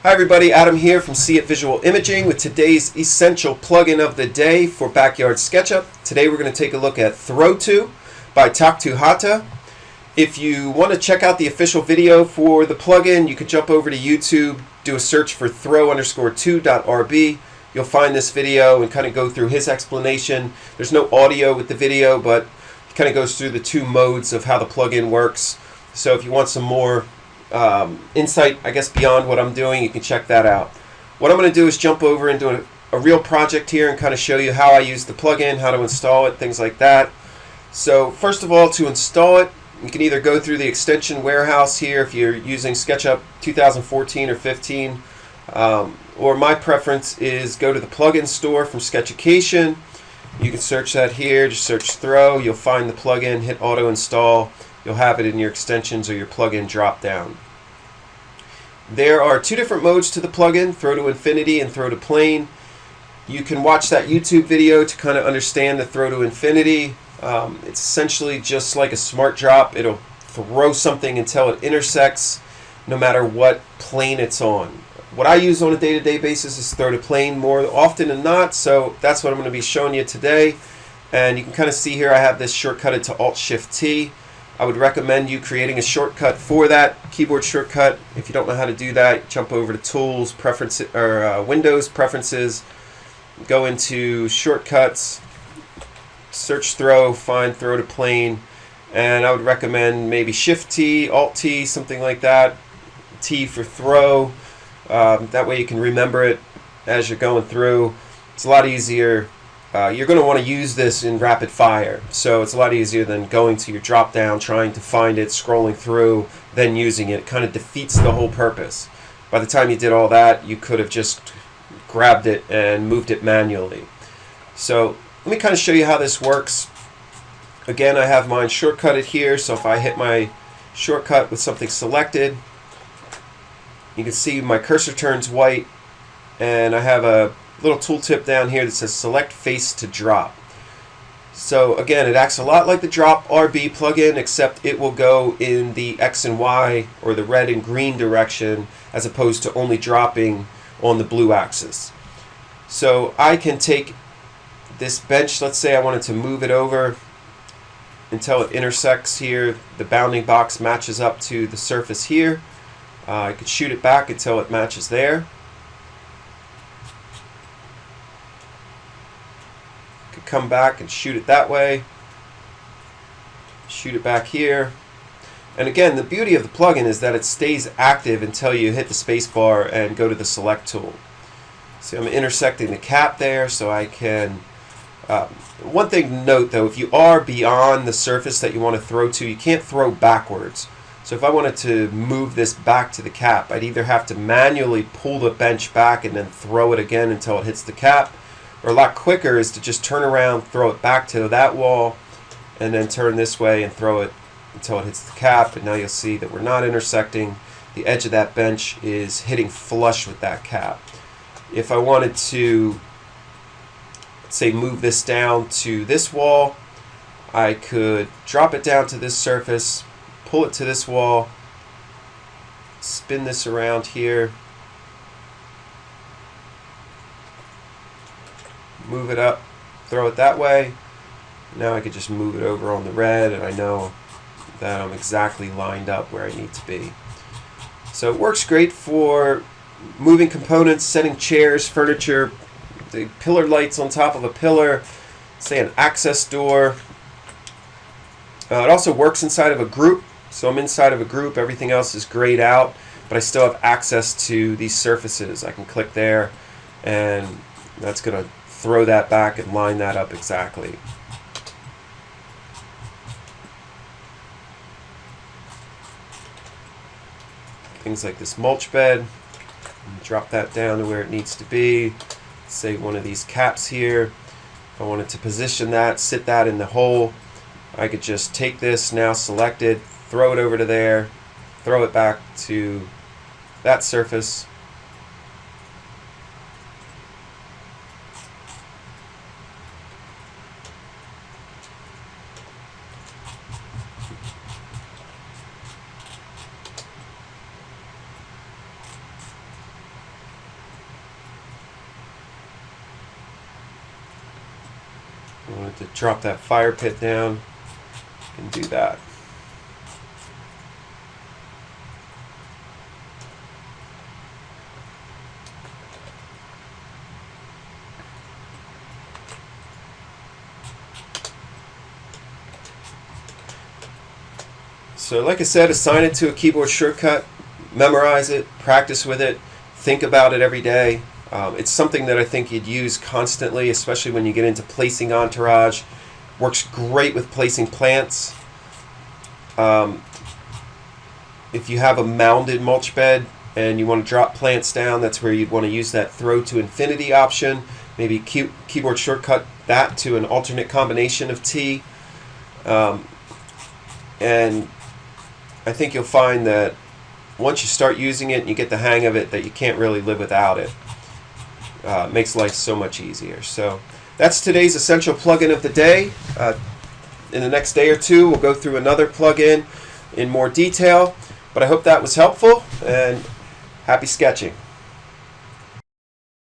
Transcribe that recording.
Hi everybody, Adam here from See It Visual Imaging with today's essential plugin of the day for Backyard SketchUp. Today we're going to take a look at Throw To by Hata. If you want to check out the official video for the plugin, you can jump over to YouTube, do a search for throw_2.rb. You'll find this video and kind of go through his explanation. There's no audio with the video, but it kind of goes through the two modes of how the plugin works. So if you want some more insight, I guess, beyond what I'm doing, you can check that out. What I'm going to do is jump over into a real project here and kind of show you how I use the plugin, how to install it, things like that. So first of all, to install it, you can either go through the extension warehouse here if you're using SketchUp 2014 or 15, or my preference is go to the plugin store from Sketchucation. You can search that here, just search Throw, you'll find the plugin, hit auto install. You'll have it in your extensions or your plugin drop down. There are two different modes to the plugin, Throw to Infinity and Throw to Plane. You can watch that YouTube video to kind of understand the Throw to Infinity. It's essentially just like a smart drop. It'll throw something until it intersects no matter what plane it's on. What I use on a day-to-day basis is Throw to Plane more often than not, so that's what I'm going to be showing you today. And you can kind of see here I have this shortcutted to Alt-Shift-T. I would recommend you creating a shortcut for that, keyboard shortcut. If you don't know how to do that, jump over to Tools, Preferences, or Windows Preferences, go into Shortcuts, search Throw, find Throw to Plane, and I would recommend maybe Shift-T, Alt-T, something like that, T for Throw. That way you can remember it as you're going through. It's a lot easier. You're going to want to use this in rapid fire, so it's a lot easier than going to your drop down, trying to find it, scrolling through, then using it. It kind of defeats the whole purpose. By the time you did all that, you could have just grabbed it and moved it manually. So let me kind of show you how this works. Again, I have mine shortcutted here, so if I hit my shortcut with something selected, you can see my cursor turns white, and I have a little tooltip down here that says select face to drop. So again, it acts a lot like the drop RB plugin, except it will go in the X and Y or the red and green direction as opposed to only dropping on the blue axis. So I can take this bench, let's say I wanted to move it over until it intersects here, the bounding box matches up to the surface here. I could shoot it back until it matches there. Come back and shoot it that way, shoot it back here. And again, the beauty of the plugin is that it stays active until you hit the space bar and go to the select tool. See, I'm intersecting the cap there, so I can one thing to note though, if you are beyond the surface that you want to throw to, you can't throw backwards. So if I wanted to move this back to the cap, I'd either have to manually pull the bench back and then throw it again until it hits the cap, or a lot quicker is to just turn around, throw it back to that wall, and then turn this way and throw it until it hits the cap. And now you'll see that we're not intersecting. The edge of that bench is hitting flush with that cap. If I wanted to, let's say, move this down to this wall, I could drop it down to this surface, pull it to this wall, spin this around here, move it up, throw it that way. Now I could just move it over on the red, and I know that I'm exactly lined up where I need to be. So it works great for moving components, setting chairs, furniture, the pillar lights on top of a pillar, say an access door. It also works inside of a group, so I'm inside of a group, everything else is grayed out, but I still have access to these surfaces. I can click there, and that's going to throw that back and line that up exactly. Things like this mulch bed, drop that down to where it needs to be. Say one of these caps here, if I wanted to position that, sit that in the hole, I could just take this now selected, throw it over to there, throw it back to that surface. wanted to drop that fire pit down, and do that. So like I said, assign it to a keyboard shortcut, memorize it, practice with it, think about it every day. It's something that I think you'd use constantly, especially when you get into placing entourage. Works great with placing plants. If you have a mounded mulch bed and you want to drop plants down, that's where you'd want to use that throw to infinity option. Maybe keyboard shortcut that to an alternate combination of T. And I think you'll find that once you start using it and you get the hang of it, that you can't really live without it. It makes life so much easier. So that's today's essential plugin of the day. In the next day or two, we'll go through another plugin in more detail. But I hope that was helpful, and happy sketching.